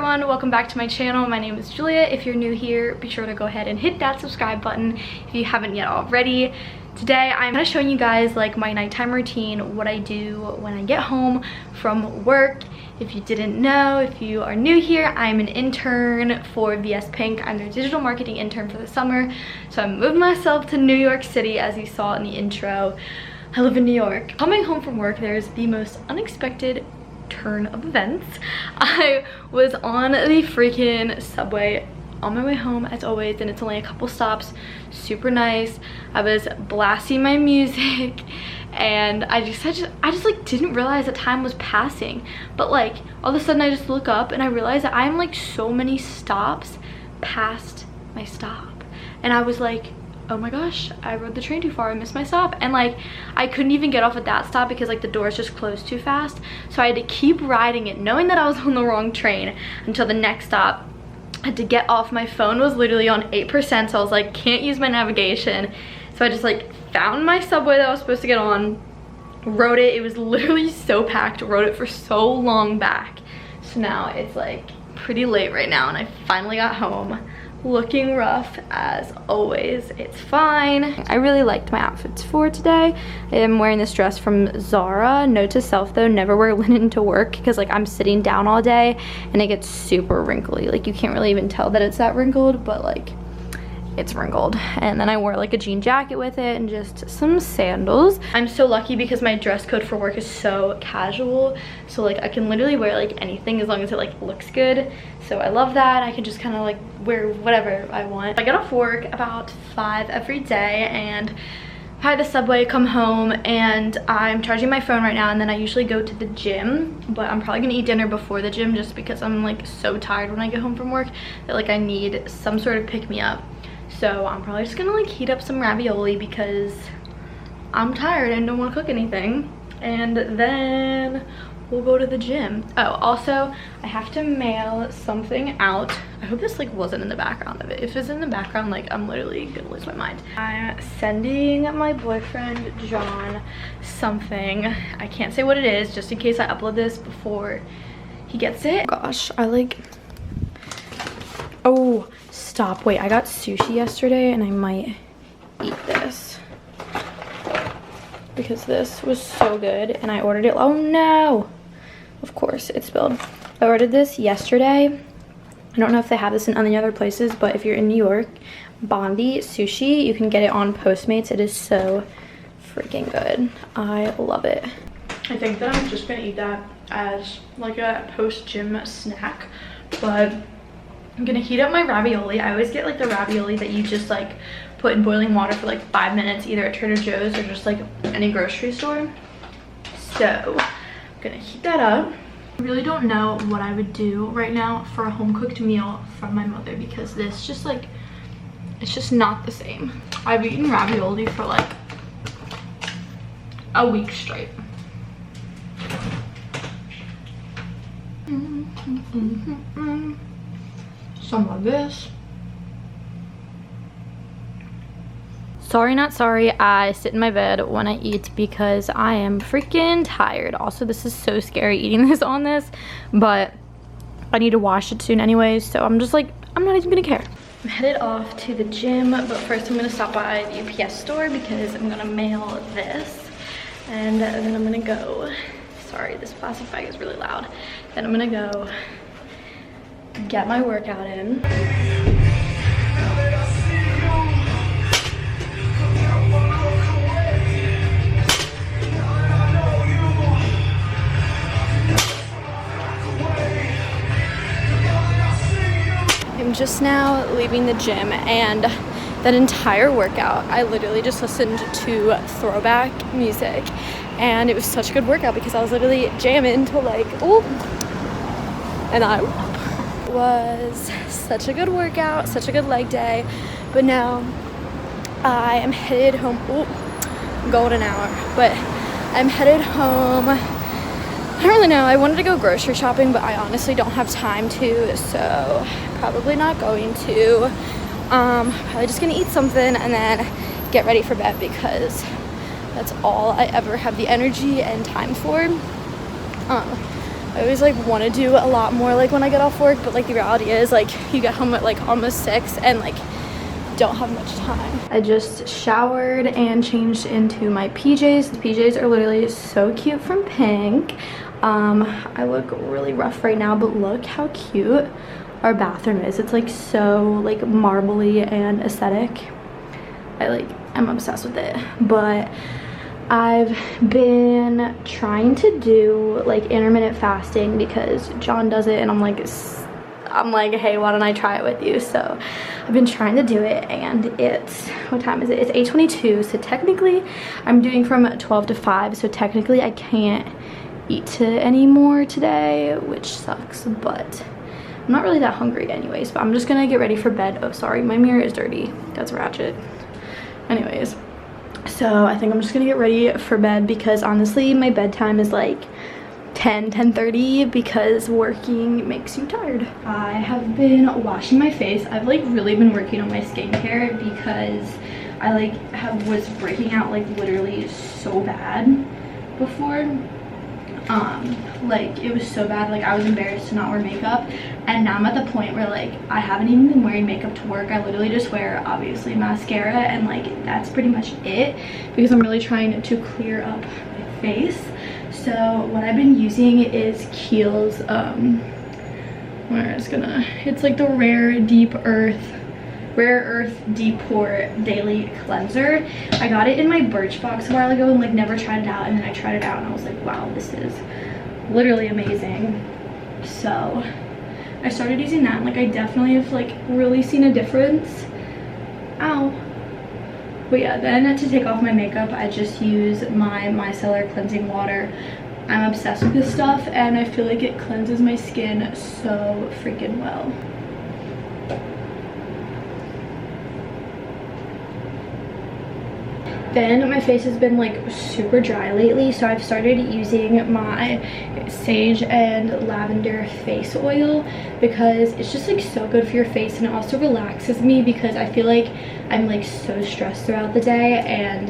everyone, welcome back to my channel. My name is Julia. If you're new here, be sure to go ahead and hit that subscribe button if you haven't yet already. Today I'm kind of showing you guys like my nighttime routine, what I do when I get home from work. If you didn't know, if you are new here, I'm an intern for VS Pink. I'm their digital marketing intern for the summer. So I moved myself to New York City, as you saw in the intro. I live in New York. Coming home from work, there's the most unexpected turn of events. I was on the freaking subway on my way home as always, and it's only a couple stops. Super nice. I was blasting my music and I just like didn't realize that time was passing, but like all of a sudden I just look up and I realize that I'm like so many stops past my stop, and I was like, oh my gosh, I rode the train too far, I missed my stop. And like I couldn't even get off at that stop because like the doors just closed too fast, so I had to keep riding it knowing that I was on the wrong train until the next stop. I had to get off. My phone was literally on 8%, so I was like, can't use my navigation. So I just like found my subway that I was supposed to get on, rode it. It was literally so packed, rode it for so long back. So now it's like pretty late right now and I finally got home. Looking rough as always. It's fine. I really liked my outfits for today. I'm wearing this dress from Zara. Note to self though, never wear linen to work because like I'm sitting down all day and it gets super wrinkly. Like you can't really even tell that it's that wrinkled, but like it's wrinkled. And then I wore like a jean jacket with it and just some sandals. I'm so lucky because my dress code for work is so casual, so like I can literally wear like anything as long as it like looks good. So I love that. I can just kind of like wear whatever I want. I get off work about 5 every day and I the subway, come home, and I'm charging my phone right now, and then I usually go to the gym, but I'm probably gonna eat dinner before the gym just because I'm like so tired when I get home from work that like I need some sort of pick-me-up. So I'm probably just gonna like heat up some ravioli because I'm tired and don't want to cook anything, and then we'll go to the gym. Oh, also I have to mail something out. I hope this like wasn't in the background of it. If it's in the background, like I'm literally gonna lose my mind. I'm sending my boyfriend John something. I can't say what it is just in case I upload this before he gets it. Gosh, I like, oh stop, wait, I got sushi yesterday and I might eat this because this was so good and I ordered it. Oh no, of course it spilled. I ordered this yesterday. I don't know if they have this in any other places, but if you're in New York, Bondi Sushi, you can get it on Postmates. It is so freaking good. I love it. I think that I'm just gonna eat that as like a post-gym snack, but I'm gonna heat up my ravioli. I always get like the ravioli that you just like put in boiling water for like 5 minutes, either at Trader Joe's or just like any grocery store. So I'm gonna heat that up. I really don't know what I would do right now for a home cooked meal from my mother because this just like, it's just not the same. I've eaten ravioli for like a week straight. Some of this. Sorry not sorry, I sit in my bed when I eat because I am freaking tired. Also, this is so scary eating this on this, but I need to wash it soon anyways, so I'm just like, I'm not even gonna care. I'm headed off to the gym, but first I'm gonna stop by the UPS store because I'm gonna mail this, and then I'm gonna go, sorry, this plastic bag is really loud. Then I'm gonna go get my workout in. I'm just now leaving the gym, and that entire workout I literally just listened to throwback music, and it was such a good workout because I was literally jamming to like, oh, and I was such a good workout, such a good leg day. But now I am headed home. Oh, golden hour, but I'm headed home. I don't really know, I wanted to go grocery shopping, but I honestly don't have time to, so probably not going to. Probably just gonna eat something and then get ready for bed because that's all I ever have the energy and time for. I always like want to do a lot more like when I get off work, but like the reality is like you get home at like almost 6 and like don't have much time. I just showered and changed into my PJs. The PJs are literally so cute from Pink. I look really rough right now, but look how cute our bathroom is. It's like so like marbly and aesthetic. I'm obsessed with it. But I've been trying to do like intermittent fasting because John does it, and I'm like, hey, why don't I try it with you? So I've been trying to do it, and it's, what time is it? It's 8:22, so technically I'm doing from 12 to 5, so technically I can't eat anymore today, which sucks, but I'm not really that hungry anyways. But I'm just gonna get ready for bed. Oh, sorry, my mirror is dirty. That's ratchet. Anyways, so I think I'm just gonna get ready for bed because honestly my bedtime is like 10:30 because working makes you tired. I have been washing my face. I've like really been working on my skincare because I like was breaking out like literally so bad before. Like it was so bad, like I was embarrassed to not wear makeup, and now I'm at the point where like I haven't even been wearing makeup to work. I literally just wear obviously mascara, and like that's pretty much it because I'm really trying to clear up my face. So what I've been using is Kiehl's it's like the Rare Earth Deep Pore Daily Cleanser. I got it in my Birchbox a while ago and like never tried it out, and then I tried it out and I was like, wow, this is literally amazing. So I started using that, and like I definitely have like really seen a difference. Ow. But yeah, then to take off my makeup, I just use my micellar cleansing water. I'm obsessed with this stuff, and I feel like it cleanses my skin so freaking well. Then my face has been like super dry lately, so I've started using my sage and lavender face oil because it's just like so good for your face, and it also relaxes me because I feel like I'm like so stressed throughout the day, and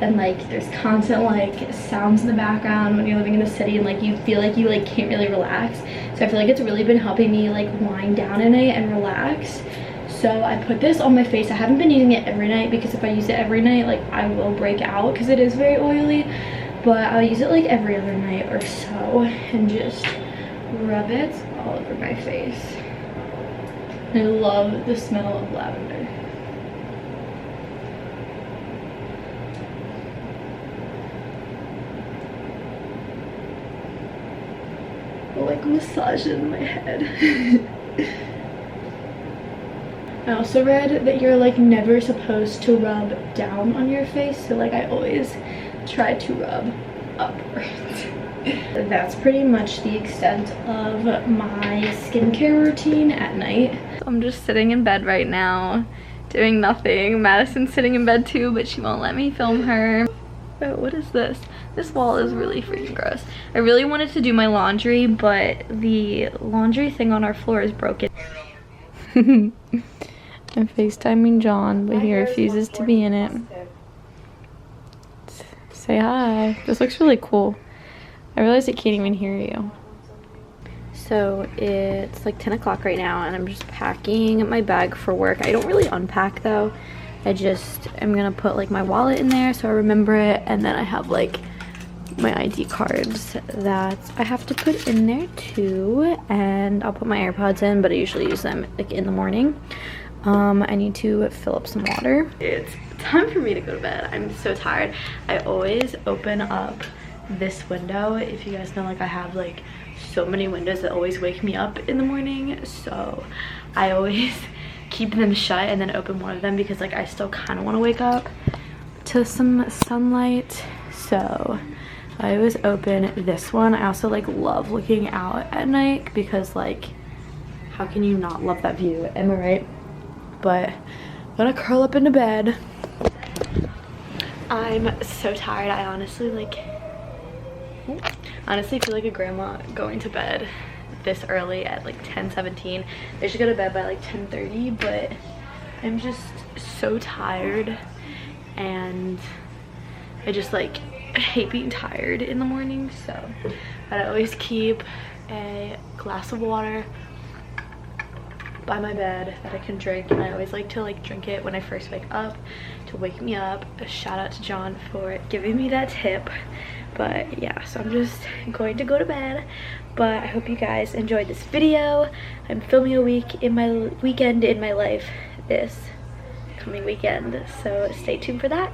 then like there's constant like sounds in the background when you're living in a city, and like you feel like you like can't really relax. So I feel like it's really been helping me like wind down at night and relax. So I put this on my face. I haven't been using it every night because if I use it every night, like I will break out because it is very oily. But I'll use it like every other night or so and just rub it all over my face. I love the smell of lavender. I'll like massage it in my head. I also read that you're like never supposed to rub down on your face, so like I always try to rub upwards. That's pretty much the extent of my skincare routine at night. I'm just sitting in bed right now doing nothing. Madison's sitting in bed too, but she won't let me film her. Oh, what is this? This wall is really freaking gross. I really wanted to do my laundry, but the laundry thing on our floor is broken. I'm FaceTiming John, but he refuses to be in it. Say hi. This looks really cool. I realize it can't even hear you. So it's like 10 o'clock right now, and I'm just packing my bag for work. I don't really unpack though. I just am gonna put like my wallet in there so I remember it, and then I have like my ID cards that I have to put in there too, and I'll put my AirPods in, but I usually use them like in the morning. I need to fill up some water. It's time for me to go to bed. I'm so tired. I always open up this window. If you guys know, like I have like so many windows that always wake me up in the morning, so I always keep them shut and then open one of them because like I still kind of want to wake up to some sunlight. So I always open this one. I also like love looking out at night because like how can you not love that view, am I right? But I'm gonna curl up into bed. I'm so tired. I honestly feel like a grandma going to bed this early at like 10:17. I should go to bed by like 10:30, but I'm just so tired, and I just like hate being tired in the morning. So I always keep a glass of water by my bed that I can drink, and I always like to drink it when I first wake up to wake me up. A shout out to John for giving me that tip. But yeah, so I'm just going to go to bed, but I hope you guys enjoyed this video. I'm filming a weekend in my life this coming weekend, so stay tuned for that.